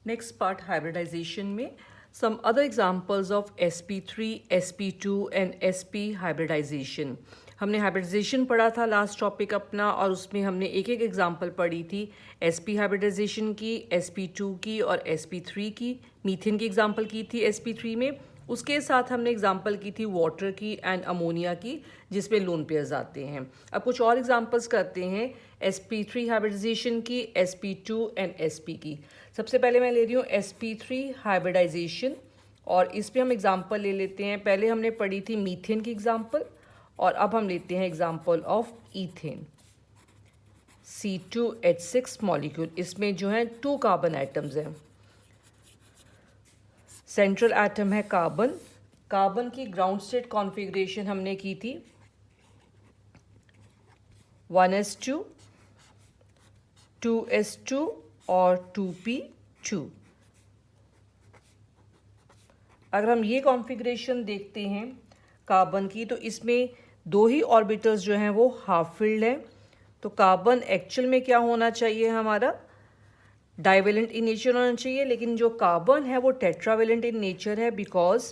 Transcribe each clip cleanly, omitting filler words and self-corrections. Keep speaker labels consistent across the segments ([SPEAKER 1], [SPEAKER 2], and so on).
[SPEAKER 1] Next part, hybridization में some other examples of sp3, sp2 and sp hybridization. हमने hybridisation पढ़ा था last topic अपना, और उसमें हमने एक एक एग्जांपल पढ़ी थी sp हाइब्रिडाइजेशन की, sp2 की और sp3 की. मीथेन की एग्जांपल की थी sp3 में. उसके साथ हमने एग्जांपल की थी वाटर की एंड अमोनिया की, जिसमें लोन पेयर्स आते हैं. अब कुछ और एग्जांपल्स करते हैं sp3 हाइब्रिडाइजेशन की, sp2 एंड sp की. सबसे पहले मैं ले रही हूँ sp3 हाइब्रिडाइजेशन, और इस पे हम एग्जांपल ले लेते हैं. पहले हमने पढ़ी थी मीथेन की एग्जांपल, और अब हम लेते हैं example of ethane. C2H6 molecule, इसमें जो है 2 कार्बन एटम्स हैं. सेंट्रल एटम है कार्बन. कार्बन की ग्राउंड स्टेट कॉन्फ़िगरेशन हमने की थी 1s2, 2s2 और 2p2. अगर हम ये कॉन्फ़िगरेशन देखते हैं कार्बन की, तो इसमें 2 ही ऑर्बिटल्स जो हैं वो हाफ फिल्ड हैं. तो कार्बन एक्चुअल में क्या होना चाहिए, हमारा डाइवेलेंट इन नेचर होना चाहिए, लेकिन जो कार्बन है वो टेट्रावेलेंट इन नेचर है. बिकॉज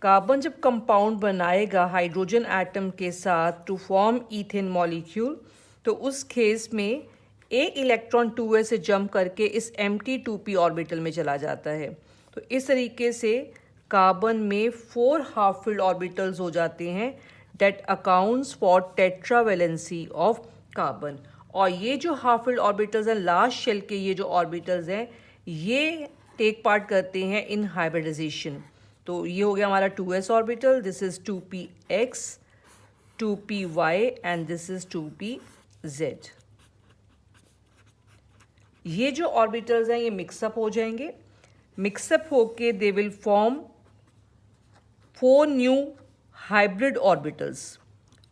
[SPEAKER 1] कार्बन जब कंपाउंड बनाएगा हाइड्रोजन एटम के साथ टू फॉर्म ईथेन मॉलिक्यूल, तो उस केस में एक इलेक्ट्रॉन 2s से जंप करके इस एम्प्टी 2p ऑर्बिटल में चला जाता है. तो इस तरीके से कार्बन में 4 हाफ फिल्ड ऑर्बिटल्स हो जाते हैं. That accounts for tetravalency of carbon. और ये जो हाफ फिल्ड ऑर्बिटल्स हैं, लास्ट शेल के ये जो ऑर्बिटल्स हैं, ये टेक पार्ट करते हैं इन हाइब्रिडाइजेशन. तो ये हो गया हमारा 2s orbital, this is 2px, 2py and this is 2pz. ये जो ऑर्बिटल्स हैं ये मिक्सअप हो जाएंगे. मिक्सअप होके they will form 4 new hybrid orbitals.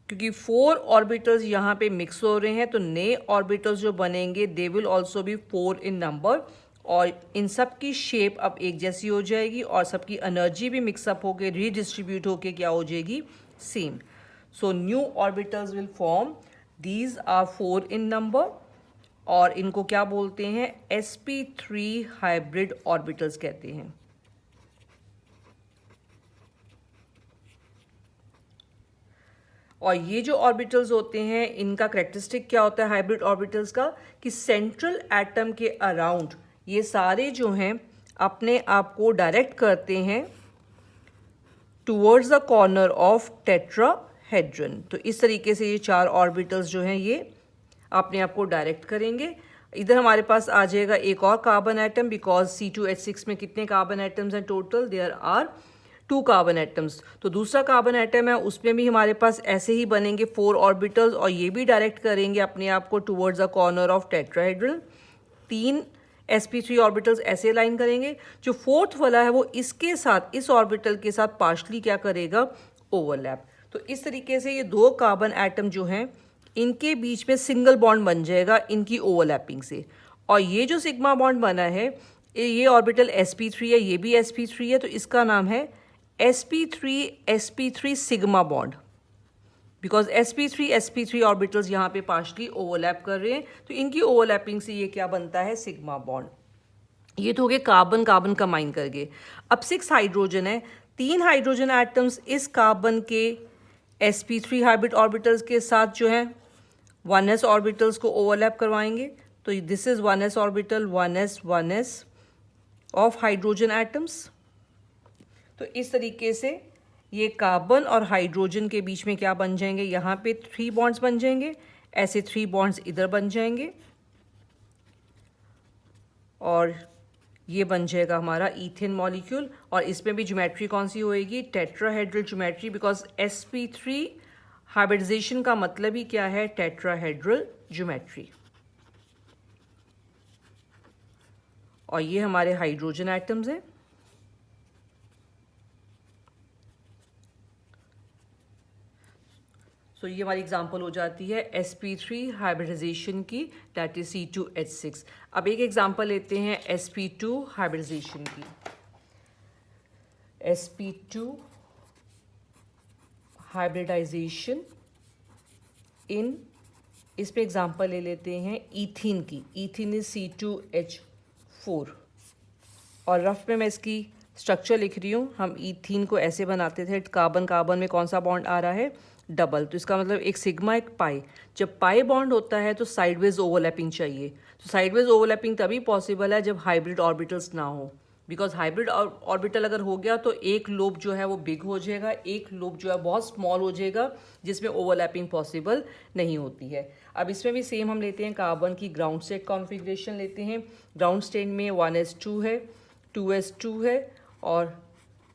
[SPEAKER 1] क्योंकि 4 ऑर्बिटल्स यहाँ पे मिक्स हो रहे हैं, तो नए ऑर्बिटल्स जो बनेंगे they will also be 4 in number, और इन सब की शेप अब एक जैसी हो जाएगी, और सबकी एनर्जी भी मिक्सअप होके रीडिस्ट्रीब्यूट होके क्या हो जाएगी, same. So new orbitals will form, these are 4 in number, और इनको क्या बोलते हैं, sp3 हाइब्रिड ऑर्बिटल्स कहते हैं. और ये जो ऑर्बिटल्स होते हैं इनका करेक्टरिस्टिक क्या होता है हाइब्रिड ऑर्बिटल्स का, कि सेंट्रल एटम के अराउंड ये सारे जो हैं अपने आप को डायरेक्ट करते हैं towards the corner of tetrahedron. तो इस तरीके से ये 4 ऑर्बिटल्स जो हैं ये अपने आप को डायरेक्ट करेंगे. इधर हमारे पास आ जाएगा एक और कार्बन एटम, बिकॉज C2H6 में कितने कार्बन एटम्स हैं total, there are 2 carbon atoms. तो दूसरा कार्बन एटम है उसमें भी हमारे पास ऐसे ही बनेंगे 4 ऑर्बिटल्स, और ये भी डायरेक्ट करेंगे अपने आप को towards the corner of tetrahedral. 3 sp3 orbitals ऐसे लाइन करेंगे. जो 4th वाला है वो इसके साथ, इस ऑर्बिटल के साथ पार्शली क्या करेगा, ओवरलैप. तो इस तरीके से ये 2 कार्बन एटम जो हैं इनके बीच में सिंगल बॉन्ड बन जाएगा इनकी ओवरलैपिंग से. और ये जो सिग्मा बॉन्ड बना है, ये ऑर्बिटल sp3 है, ये भी sp3 है, तो इसका नाम है sp3 sigma bond. Because sp3 orbitals यहाँ पे पार्शली ओवरलैप कर रहे हैं, तो इनकी ओवरलैपिंग से ये क्या बनता है, सिग्मा बॉन्ड. ये तो हो गए कार्बन कार्बन कंबाइन करके. अब 6 हाइड्रोजन है, 3 हाइड्रोजन एटम्स इस कार्बन के sp3 हाइब्रिड ऑर्बिटल्स के साथ जो है 1s ऑर्बिटल्स को ओवरलैप करवाएंगे. तो this is 1s orbital, 1s of hydrogen atoms. तो इस तरीके से ये कार्बन और हाइड्रोजन के बीच में क्या बन जाएंगे, यहाँ पे 3 बॉन्ड्स बन जाएंगे, ऐसे 3 बॉन्ड्स इधर बन जाएंगे, और ये बन जाएगा हमारा ईथेन मॉलिक्यूल. और इसमें भी ज्योमेट्री कौन सी होएगी, tetrahedral geometry. Because sp3 hybridisation का मतलब ही क्या है, टेट्राहेड्रल ज्योमेट्री. और ये हमारे हाइड्रोजन एटम्स हैं. सो ये हमारी एग्जांपल हो जाती है sp3 हाइब्रिडाइजेशन की, दैट इज C2H6. अब एक एग्जांपल लेते हैं sp2 हाइब्रिडाइजेशन की. sp2 हाइब्रिडाइजेशन इन, इसमें एग्जांपल ले लेते हैं ईथीन की. Ethene is C2H4. और रफ में मैं इसकी स्ट्रक्चर लिख रही हूँ। हम ईथीन को ऐसे बनाते थे, कार्बन कार्बन में कौन सा बॉन्ड आ रहा है, डबल, तो इसका मतलब एक सिग्मा एक पाई। जब पाई बॉन्ड होता है तो साइडवेज ओवरलैपिंग चाहिए। तो साइडवेज ओवरलैपिंग तभी पॉसिबल है जब हाइब्रिड ऑर्बिटल्स ना हो, बिकॉज हाइब्रिड ऑर्बिटल अगर हो गया तो एक लोब जो है वो बिग हो जाएगा, एक लोब जो है बहुत स्मॉल हो जाएगा, जिसमें ओवरलैपिंग पॉसिबल नहीं होती है। अब इसमें भी सेम हम लेते हैं कार्बन की ग्राउंड स्टेट कॉन्फ़िगरेशन लेते हैं। ग्राउंड स्टेट में 1s2 है, 2s2 है और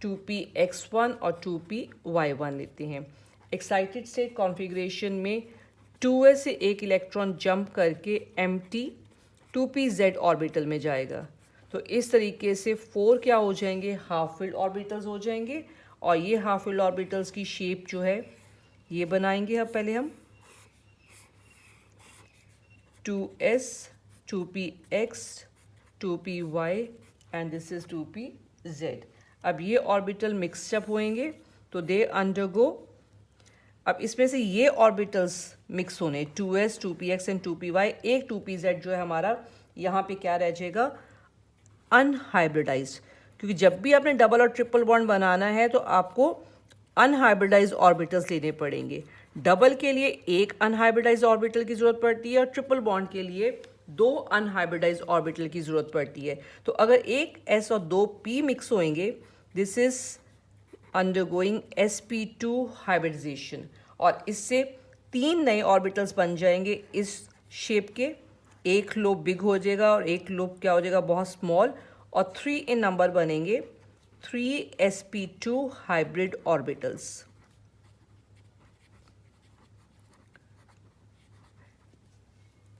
[SPEAKER 1] 2px1 और 2py1 लेते हैं। एक्साइटेड स्टेट कॉन्फ़िगरेशन में 2s से एक इलेक्ट्रॉन जंप करके एम्प्टी 2pz ऑर्बिटल में जाएगा। तो इस तरीके से 4 क्या हो जाएंगे, हाफ फिल्ड ऑर्बिटल्स हो जाएंगे। और ये हाफ फिल्ड ऑर्बिटल्स की शेप जो है ये बनाएंगे। अब पहले हम 2s 2px 2py and this is 2pz। अब ये ऑर्बिटल मिक्सअप होंगे तो दे अंडरगो, अब इसमें से ये ऑर्बिटल्स मिक्स होने 2s 2px एंड 2py, एक 2pz जो है हमारा यहाँ पे क्या रह जाएगा, अनहाइब्रिडाइज्ड। क्योंकि जब भी आपने डबल और ट्रिपल बॉन्ड बनाना है तो आपको अनहाइब्रिडाइज्ड ऑर्बिटल्स लेने पड़ेंगे। डबल के लिए एक अनहाइब्रिडाइज्ड ऑर्बिटल की जरूरत पड़ती है और ट्रिपल बॉन्ड के लिए 2 अनहाइब्रिडाइज्ड ऑर्बिटल की जरूरत पड़ती है। तो अगर एक s और 2 p मिक्स होंगे, this is undergoing sp2 hybridisation, और इससे 3 नए ऑर्बिटल्स बन जाएंगे इस शेप के। एक लोब बिग हो जाएगा और एक लोब क्या हो जाएगा, बहुत स्मॉल, और 3 इन नंबर बनेंगे 3sp2 हाइब्रिड ऑर्बिटल्स।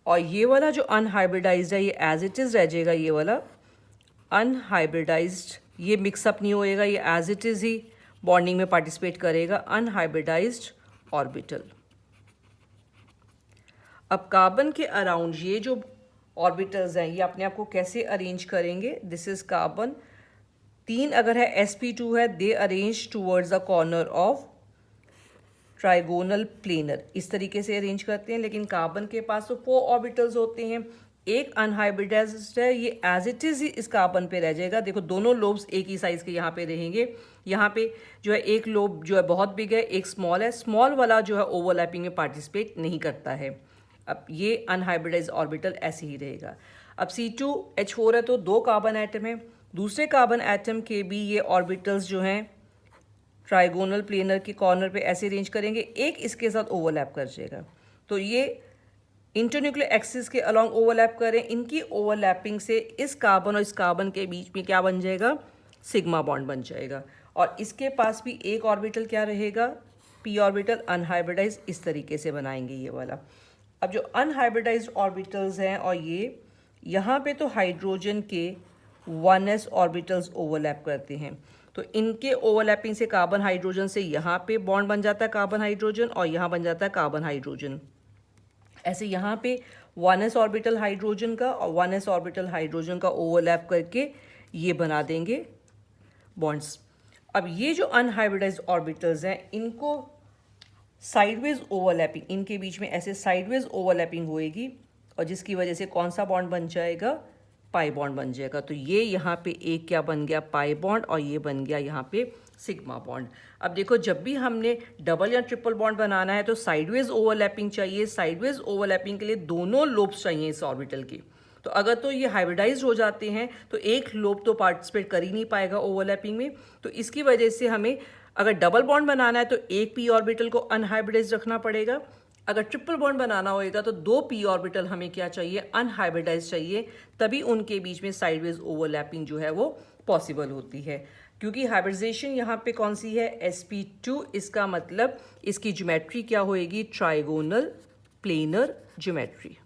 [SPEAKER 1] और ये वाला जो अनहाइब्रिडाइज्ड है ये एज इट इज़ रह जाएगा, ये वाला अनहाइब्रिडाइज्ड, ये मिक्सअप नहीं होएगा, ये एज इट इज़ ही बॉन्डिंग में पार्टिसिपेट करेगा, अनहाइब्रिडाइज्ड ऑर्बिटल। अब कार्बन के अराउंड ये जो ऑर्बिटल्स हैं ये अपने आप को कैसे अरेंज करेंगे, दिस इज कार्बन, 3 अगर है sp2 है, they arrange towards the corner of trigonal planar, इस तरीके से अरेंज करते हैं। लेकिन कार्बन के पास तो 4 ऑर्बिटल्स होते हैं, एक अनहाइब्रिडाइज्ड है, ये एज इट इज ही इस कार्बन पे रह जाएगा। देखो दोनों लोब्स एक ही साइज के यहाँ पे रहेंगे। यहाँ पे जो है एक लोब जो है बहुत बिग है, एक स्मॉल है, स्मॉल वाला जो है ओवरलैपिंग में पार्टिसिपेट नहीं करता है। अब ये अनहाइब्रिडाइज्ड ऑर्बिटल ऐसे ही रहेगा। अब C2H4 है तो 2 कार्बन एटम है, दूसरे कार्बन एटम के भी ये ऑर्बिटल्स जो हैं ट्राइगोनल प्लेनर के कॉर्नर पे ऐसे अरेंज करेंगे, एक इसके साथ ओवरलैप कर जाएगा। तो ये इंटरन्यूक्लियर एक्सिस के अलॉन्ग ओवरलैप करें, इनकी ओवरलैपिंग से इस कार्बन और इस कार्बन के बीच में क्या बन जाएगा, सिग्मा बॉन्ड बन जाएगा। और इसके पास भी एक ऑर्बिटल क्या रहेगा, p ऑर्बिटल अनहाइब्रिडाइज, इस तरीके से बनाएंगे ये वाला। अब जो अनहाइब्रिडाइज्ड ऑर्बिटल्स हैं और ये यहाँ पे तो हाइड्रोजन के 1s ऑर्बिटल्स ओवरलैप करते हैं, तो इनके ओवरलैपिंग से कार्बन हाइड्रोजन से यहाँ पे बॉन्ड बन जाता है कार्बन हाइड्रोजन, और यहाँ बन जाता है कार्बन हाइड्रोजन। ऐसे यहाँ पे 1s ऑर्बिटल हाइड्रोजन का और 1s ऑर्बिटल हाइड्रोजन का ओवरलैप करके ये बना देंगे बॉन्ड्स। अब ये जो अनहाइब्रिडाइज्ड ऑर्बिटल्स हैं इनको साइडवेज ओवरलैपिंग, इनके बीच में ऐसे साइडवेज ओवरलैपिंग होएगी, और जिसकी वजह से कौन सा बॉन्ड बन जाएगा, पाई बॉन्ड बन जाएगा। तो ये यहाँ पे एक क्या बन गया, पाई बॉन्ड, और ये बन गया यहाँ पे सिग्मा बॉन्ड। अब देखो जब भी हमने डबल या ट्रिपल बॉन्ड बनाना है तो साइडवेज ओवरलैपिंग चाहिए। साइडवेज ओवरलैपिंग के लिए दोनों लोब्स चाहिए इस ऑर्बिटल के। तो अगर तो ये हाइब्रिडाइज हो जाते हैं तो एक लोब तो पार्टिसिपेट कर ही नहीं पाएगा ओवरलैपिंग में। तो इसकी वजह से हमें अगर डबल बॉन्ड बनाना है तो एक p ऑर्बिटल को अनहाइब्रिडाइज रखना पड़ेगा। अगर ट्रिपल बॉन्ड बनाना होगा तो 2 p ऑर्बिटल हमें क्या चाहिए, अनहाइब्रिडाइज चाहिए, तभी उनके बीच में साइडवेज ओवरलैपिंग जो है वो पॉसिबल होती है। क्योंकि हाइब्रिडाइजेशन यहाँ पे कौन सी है, sp2, इसका मतलब इसकी ज्योमेट्री क्या होएगी, ट्राइगोनल प्लेनर ज्योमेट्री।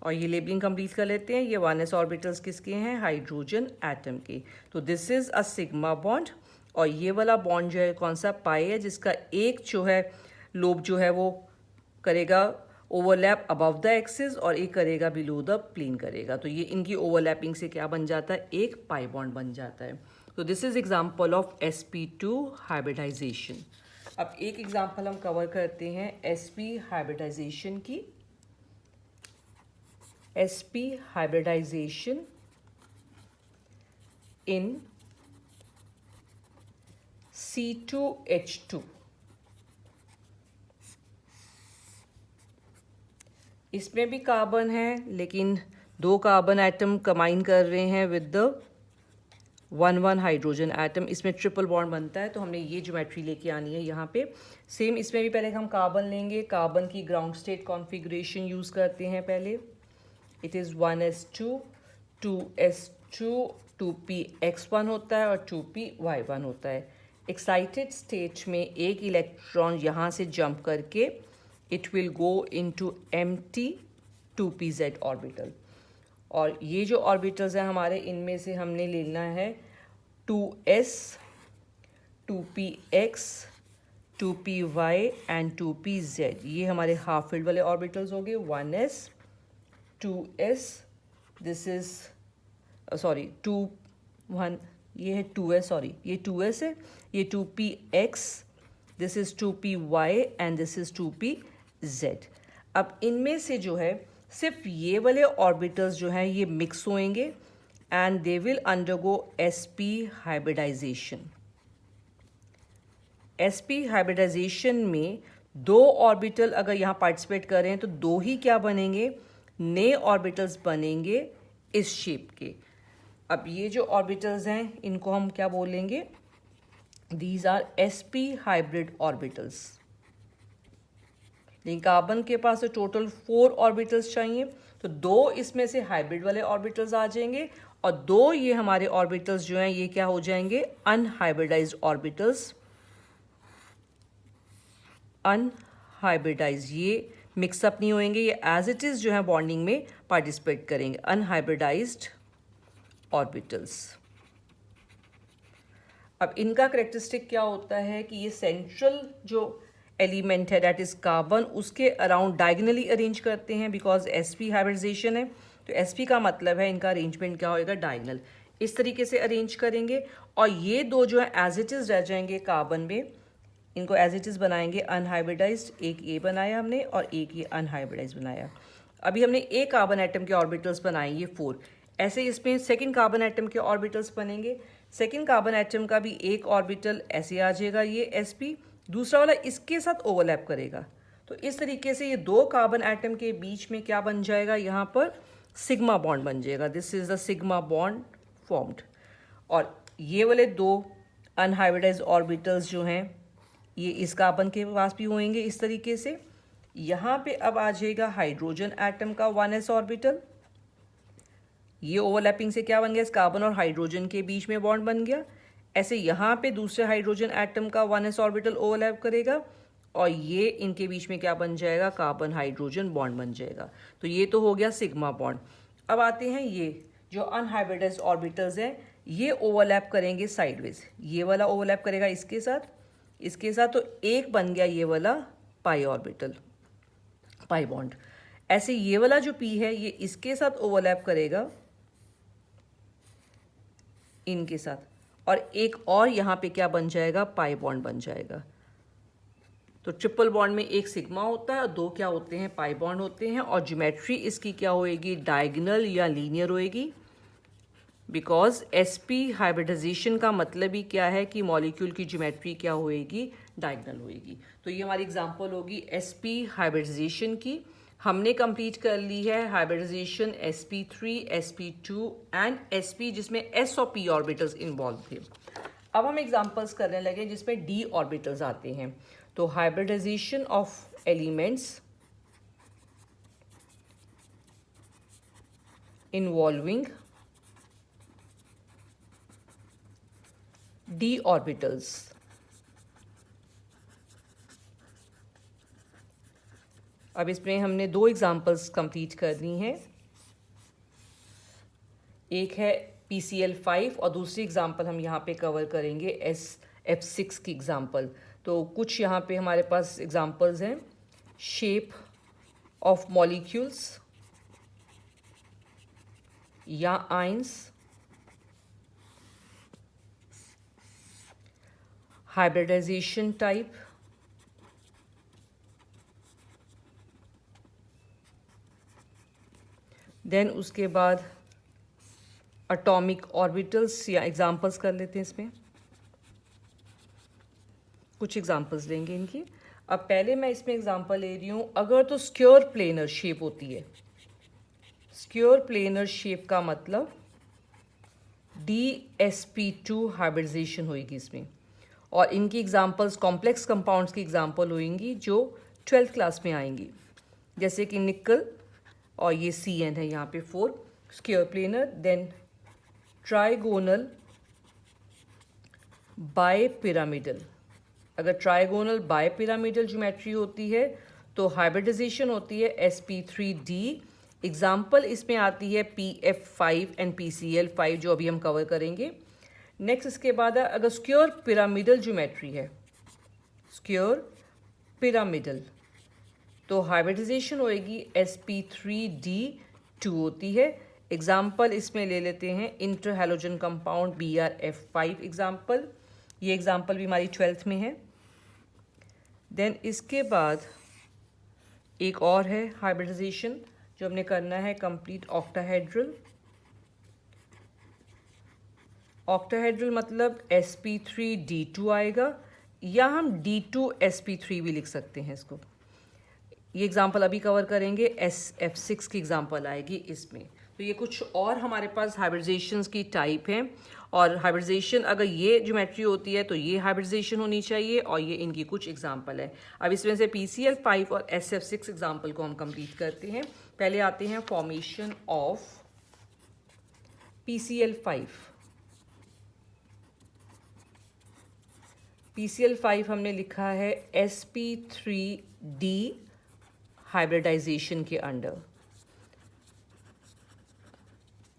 [SPEAKER 1] और ये लेबलिंग कंप्लीट कर लेते हैं। ये 1s ऑर्बिटल्स किसके हैं, हाइड्रोजन एटम के। तो this is a sigma bond, और ये वाला बॉन्ड जो है कौन सा, पाई है, जिसका एक जो है लोब जो है वो करेगा ओवरलैप अबव द एक्सिस और एक करेगा बिलो द प्लेन करेगा। तो ये इनकी ओवरलैपिंग से क्या बन जाता है, एक पाई बॉन्ड बन जाता है। तो this is example of sp2 hybridisation. अब एक एग्जाम्पल हम कवर करते हैं sp हाइब्रिडाइजेशन की। sp hybridization in C2H2। इसमें भी कार्बन है लेकिन दो कार्बन एटम कंबाइन कर रहे हैं विद द 1 हाइड्रोजन एटम। इसमें ट्रिपल बॉन्ड बनता है, तो हमने ये ज्योमेट्री लेके आनी है यहाँ पे। सेम इसमें भी पहले हम कार्बन लेंगे, कार्बन की ग्राउंड स्टेट कॉन्फ़िगरेशन यूज़ करते हैं पहले। It is 1s2 2s2 2px1 होता है और 2py1 होता है। एक्साइटेड स्टेट में एक इलेक्ट्रॉन यहाँ से जंप करके it will go into empty 2pz orbital. और ये जो ऑर्बिटल्स हैं हमारे, इनमें से हमने लेना है 2s 2px 2py and 2pz। ये हमारे हाफ फील्ड वाले ऑर्बिटल्स हो गए। 1s 2s, this is sorry 1, ये है 2s, सॉरी ये 2s है, ये 2px, this is 2py and this is 2pz। अब इनमें से जो है सिर्फ ये वाले ऑर्बिटल्स जो हैं ये मिक्स होंगे and they will undergo sp hybridisation. sp hybridisation में दो ऑर्बिटल अगर यहाँ पार्टिसिपेट करें तो दो ही क्या बनेंगे, नए ऑर्बिटल्स बनेंगे इस शेप के। अब ये जो ऑर्बिटल्स हैं इनको हम क्या बोलेंगे, these are sp hybrid orbitals. लेकिन कार्बन के पास तो टोटल 4 ऑर्बिटल्स चाहिए, तो दो इसमें से हाइब्रिड वाले ऑर्बिटल्स आ जाएंगे और दो ये हमारे ऑर्बिटल्स जो हैं ये क्या हो जाएंगे, अनहाइब्रिडाइज्ड ऑर्बिटल्स। अनहाइब्रिडाइज, ये मिक्सअप नहीं होंगे, ये एज इट इज जो है बॉन्डिंग में पार्टिसिपेट करेंगे। Unhybridised orbitals. अब इनका करेक्टरिस्टिक क्या होता है कि ये सेंट्रल जो एलिमेंट है दैट इज कार्बन, उसके अराउंड डायगनली अरेंज करते हैं बिकॉज sp हाइब्रिडाइजेशन है। तो sp का मतलब है इनका अरेंजमेंट क्या होएगा, डायगनल। इस तरीके से अरेंज करेंगे और ये दो जो है एज इट इज रह जाएंगे कार्बन में, इनको एज इट इज बनाएंगे अनहाइब्रिडाइज्ड। एक ये बनाया हमने और एक ये अनहाइब्रिडाइज्ड बनाया। अभी हमने एक कार्बन एटम के ऑर्बिटल्स बनाए ये 4, ऐसे इसमें सेकेंड कार्बन एटम के ऑर्बिटल्स बनेंगे। सेकेंड कार्बन एटम का भी एक ऑर्बिटल ऐसे आ जाएगा ये sp, दूसरा वाला इसके साथ ओवरलैप करेगा। तो इस तरीके से ये दो कार्बन एटम के बीच में क्या बन जाएगा, यहाँ पर सिग्मा बॉन्ड बन जाएगा। This is the sigma bond formed. और ये वाले दो अनहाइब्रिडाइज्ड ऑर्बिटल्स जो हैं ये इस कार्बन के पास भी होंगे इस तरीके से। यहाँ पे अब आ जाएगा हाइड्रोजन एटम का 1s ऑर्बिटल। ये ओवरलैपिंग से क्या बन गया, इस कार्बन और हाइड्रोजन के बीच में बॉन्ड बन गया। ऐसे यहाँ पे दूसरे हाइड्रोजन एटम का 1s ऑर्बिटल ओवरलैप करेगा और ये इनके बीच में क्या बन जाएगा, कार्बन हाइड्रोजन बॉन्ड बन जाएगा। तो ये तो हो गया सिग्मा बॉन्ड। अब आते हैं ये जो अनहाइब्रिडाइज्ड ऑर्बिटल्स हैं, ये ओवरलैप करेंगे साइडवेज। ये वाला ओवरलैप करेगा इसके साथ, इसके साथ, तो एक बन गया ये वाला पाई ऑर्बिटल, पाई बॉन्ड। ऐसे ये वाला जो p है ये इसके साथ ओवरलैप करेगा इनके साथ, और एक और यहाँ पे क्या बन जाएगा, पाई बॉन्ड बन जाएगा। तो ट्रिपल बॉन्ड में एक सिग्मा होता है और दो क्या होते हैं, पाई बॉन्ड होते हैं। और ज्योमेट्री इसकी क्या होएगी, डायगोनल या लीनियर होएगी। बिकॉज sp हाइब्रिडाइजेशन का मतलब ही क्या है कि मॉलिक्यूल की ज्योमेट्री क्या होएगी, डायगोनल होएगी। तो ये हमारी एग्जांपल होगी sp हाइब्रिडाइजेशन की। हमने कंप्लीट कर ली है hybridisation sp3 sp2 and sp जिसमें s और p ऑर्बिटल्स इन्वॉल्व थे। अब हम एग्जांपल्स करने लगे जिसमें d ऑर्बिटल्स आते हैं। तो hybridisation of elements involving d orbitals. अब इसमें हमने दो एग्जांपल्स कंप्लीट करनी है। एक है PCl5 और दूसरी एग्जांपल हम यहाँ पे कवर करेंगे SF6 की एग्जांपल। तो कुछ यहाँ पे हमारे पास एग्जांपल्स हैं। शेप ऑफ मॉलिक्यूल्स या आयंस, हाइब्रिडाइजेशन टाइप, देन उसके बाद एटॉमिक ऑर्बिटल्स या एग्जांपल्स कर लेते हैं। इसमें कुछ एग्जांपल्स लेंगे इनकी। अब पहले मैं इसमें एग्जांपल ले रही हूँ, अगर तो स्क्योर प्लेनर शेप होती है, स्क्योर प्लेनर शेप का मतलब DsP2 हाइब्रिडाइजेशन होगी इसमें। और इनकी एग्जांपल्स कॉम्प्लेक्स कंपाउंड्स की एग्जांपल होंगी जो 12th क्लास में आएंगी, जैसे कि निकल, और ये CN है यहाँ पे 4 square planar. Then trigonal bipyramidal, अगर ट्राइगोनल बायपिरामिडल ज्योमेट्री होती है तो हाइब्रिडाइजेशन होती है sp3d। एग्जाम्पल इसमें आती है PF5 एंड PCl5 जो अभी हम कवर करेंगे। नेक्स्ट इसके बाद अगर स्क्योर पिरामिडल ज्योमेट्री है, स्क्योर पिरामिडल, तो हाइब्रिडाइजेशन होएगी sp3d2 होती है। एग्जाम्पल इसमें ले लेते हैं इंटरहैलोजन कंपाउंड BrF5 एग्जाम्पल, ये एग्जाम्पल भी हमारी 12th में है। देन इसके बाद एक और है हाइब्रिडाइजेशन जो हमने करना है, कंप्लीट ऑक्टाहेड्रल। ऑक्टाहेड्रल मतलब sp3d2 आएगा, या हम d2sp3 भी लिख सकते हैं इसको। ये एग्जांपल अभी कवर करेंगे, SF6 की एग्जांपल आएगी इसमें। तो ये कुछ और हमारे पास हाइब्रिडाइजेशंस की टाइप हैं, और हाइब्रिडाइजेशन अगर ये ज्योमेट्री होती है तो ये हाइब्रिडाइजेशन होनी चाहिए, और ये इनकी कुछ एग्जांपल है। अब इसमें से PCl5 और SF6 एग्जांपल को हम कंप्लीट करते हैं। पहले आते हैं फॉर्मेशन ऑफ PCl5। PCl5 हमने लिखा है sp3d हाइब्रिडाइजेशन के अंडर।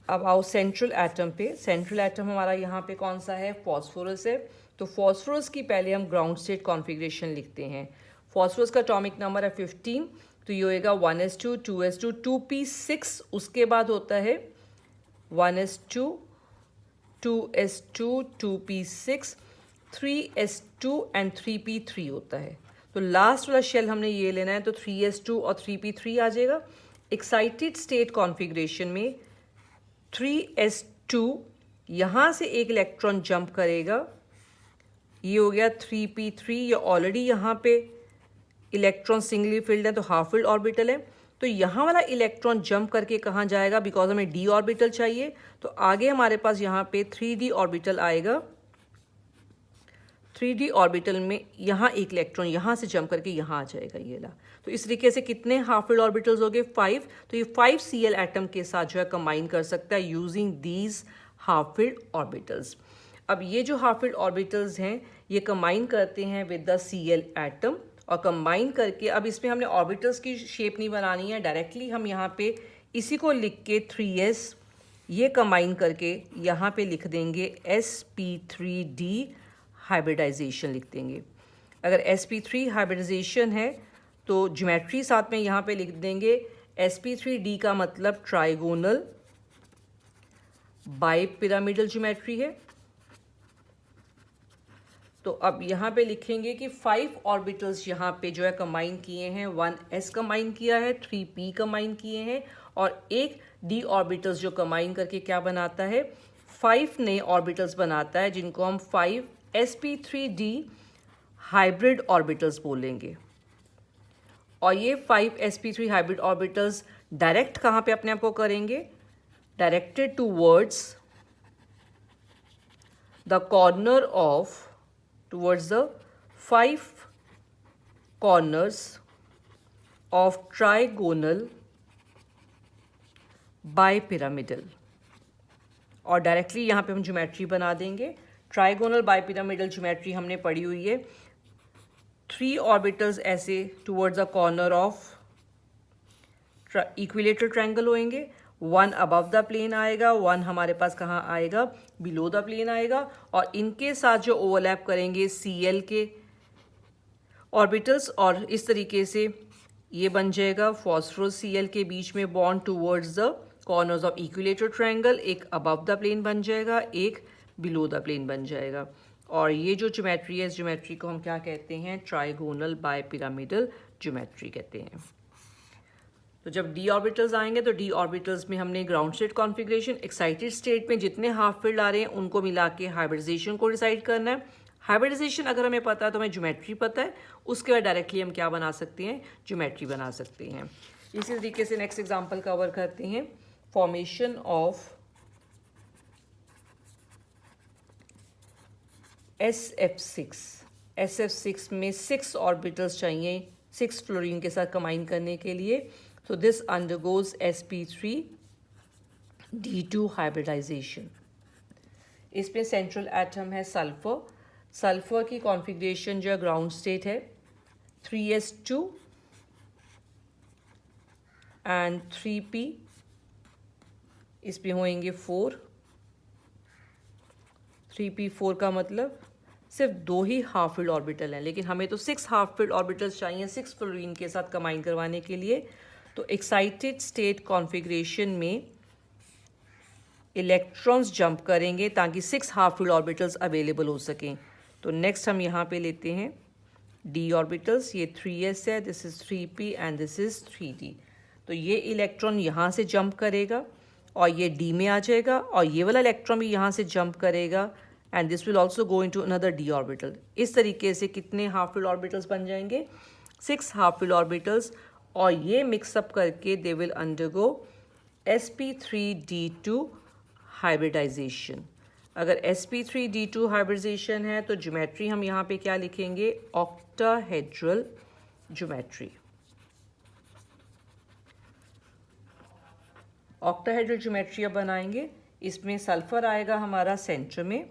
[SPEAKER 1] अब आओ सेंट्रल एटम पे। सेंट्रल एटम हमारा यहाँ पे कौन सा है, फॉस्फोरस है। तो फॉस्फोरस की पहले हम ग्राउंड स्टेट कॉन्फ़िगरेशन लिखते हैं। फॉस्फोरस का एटॉमिक नंबर है 15, तो ये होएगा 1s2 2s2 2p6। उसके बाद होता है 1s2 2s2 2p6 3s2 and 3p3 होता है। तो लास्ट वाला शेल हमने ये लेना है, तो 3s2 और 3p3 आ जाएगा। एक्साइटेड स्टेट कॉन्फ़िगरेशन में 3s2 यहाँ से एक इलेक्ट्रॉन जंप करेगा, ये हो गया 3p3। ये ऑलरेडी यहाँ पे इलेक्ट्रॉन सिंगली फिल्ड है तो हाफ फिल्ड ऑर्बिटल है, तो यहाँ वाला इलेक्ट्रॉन जंप करके कहाँ जाएगा, बिकॉज हमें d ऑर्बिटल चाहिए, तो आगे हमारे पास यहाँ पे 3d ऑर्बिटल आएगा। 3d ऑर्बिटल में यहाँ एक इलेक्ट्रॉन यहाँ से जंप करके यहाँ आ जाएगा ये ला। तो इस तरीके से कितने हाफ फिल्ड ऑर्बिटल्स हो गए, 5। तो ये 5 Cl एटम के साथ जो है कंबाइन कर सकता है using these half filled orbitals. अब ये जो हाफ फिल्ड ऑर्बिटल्स हैं ये कंबाइन करते हैं विद द Cl एटम, और कंबाइन करके अब इसमें हमने ऑर्बिटल्स की शेप नहीं बनानी है, डायरेक्टली हम यहाँ पे इसी को लिख के 3s ये कंबाइन करके यहाँ पे लिख देंगे sp3d हाइब्रिडाइजेशन लिख देंगे। अगर sp3 हाइब्रिडाइजेशन है तो ज्योमेट्री साथ में यहाँ पे लिख देंगे sp3d का मतलब ट्राइगोनल बायपिरामिडल ज्योमेट्री है। तो अब यहाँ पे लिखेंगे कि 5 ऑर्बिटल्स यहाँ पे जो है कंबाइन किए हैं, 1s कंबाइन किया है, 3p कंबाइन किए हैं, और एक d ऑर्बिटल्स जो कंबाइन करके क्या बनाता है, 5 नए ऑर्बिटल्स बनाता है, जिनको हम 5 sp3d हाइब्रिड ऑर्बिटल्स बोलेंगे। और ये 5 sp3 हाइब्रिड ऑर्बिटल्स डायरेक्ट कहाँ पे अपने आप को करेंगे, directed towards the corner of, towards the 5 corners of trigonal bipyramidal. और डायरेक्टली यहाँ पे हम ज्योमेट्री बना देंगे। ट्राइगोनल बायपिरामिडल ज्योमेट्री हमने पढ़ी हुई है, 3 ऑर्बिटल्स ऐसे towards the corner of equilateral triangle होंगे। 1 अबव द प्लेन आएगा, 1 हमारे पास कहाँ आएगा, बिलो द प्लेन आएगा, और इनके साथ जो ओवरलैप करेंगे Cl के ऑर्बिटल्स, और इस तरीके से ये बन जाएगा फॉस्फोरस Cl के बीच में bond towards the corners of equilateral triangle. एक अबव द प्लेन बन जाएगा, एक बिलो द प्लेन बन जाएगा। और ये जो ज्योमेट्री है, इस ज्योमेट्री को हम क्या कहते हैं, ट्राइगोनल बायपिरामिडल ज्योमेट्री कहते हैं। तो जब d ऑर्बिटल्स आएंगे तो d ऑर्बिटल्स में हमने ground state configuration, excited state में जितने हाफ फील्ड आ रहे हैं उनको मिला के हाइब्रिडाइजेशन को डिसाइड करना है। हाइब्रिडाइजेशन अगर हमें पता है तो हमें ज्योमेट्री पता है, उसके बाद डायरेक्टली हम क्या बना सकते हैं, ज्योमेट्री बना सकते हैं। इसी तरीके से नेक्स्ट एग्जांपल कवर करते हैं, फॉर्मेशन ऑफ SF6। SF6 में 6 ऑर्बिटल्स चाहिए 6 फ्लोरीन के साथ कंबाइन करने के लिए। तो दिस अंडरगोज sp3d2 हाइब्रिडाइजेशन। इसमें सेंट्रल एटम है सल्फर। सल्फर की कॉन्फ़िगरेशन जो ग्राउंड स्टेट है 3s2 एंड 3p, इसमें होंगे 4। 3p4 का मतलब सिर्फ 2 ही हाफ फील्ड ऑर्बिटल हैं, लेकिन हमें तो 6 हाफ फील्ड ऑर्बिटल्स चाहिए 6 फ्लोरीन के साथ कंबाइन करवाने के लिए। तो एक्साइटेड स्टेट कॉन्फ़िगरेशन में इलेक्ट्रॉन्स जंप करेंगे ताकि 6 हाफ फील्ड ऑर्बिटल्स अवेलेबल हो सकें। तो नेक्स्ट हम यहाँ पे लेते हैं d ऑर्बिटल्स, ये 3s है, this is 3p and this is 3d। तो ये इलेक्ट्रॉन यहाँ से जंप करेगा और ये d में आ जाएगा, और ये वाला इलेक्ट्रॉन भी यहाँ से जंप करेगा and this will also go into another d orbital. इस तरीके से कितने हाफ फील्ड ऑर्बिटल्स बन जाएंगे, 6 हाफ फील्ड ऑर्बिटल्स, और ये मिक्सअप करके दे विल अंडरगो sp3d2 हाइब्रिडाइजेशन। अगर sp3d2 हाइब्रिडाइजेशन है तो ज्योमेट्री हम यहाँ पे क्या लिखेंगे, ऑक्टाहेड्रल ज्योमेट्री। ऑक्टाहेड्रल ज्योमेट्री अब बनाएंगे। इसमें सल्फर आएगा हमारा सेंटर में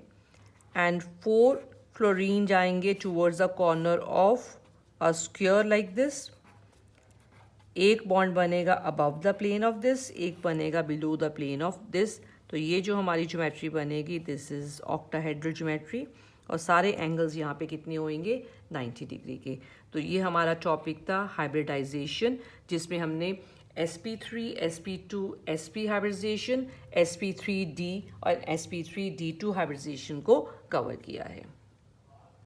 [SPEAKER 1] एंड 4 फ्लोरीन जाएंगे towards the corner of a square like this. एक बॉन्ड बनेगा above the plane of this, एक बनेगा below the plane of this. तो ये जो हमारी ज्योमेट्री बनेगी दिस इज़ ऑक्टाहेड्रल ज्योमेट्री, और सारे एंगल्स यहाँ पे कितने होंगे, 90 डिग्री के। तो ये हमारा टॉपिक था हाइब्रिडाइजेशन, जिसमें हमने sp3, sp2, sp hybridisation, sp3d और sp3d2 हाइब्रिडाइजेशन को कवर किया है।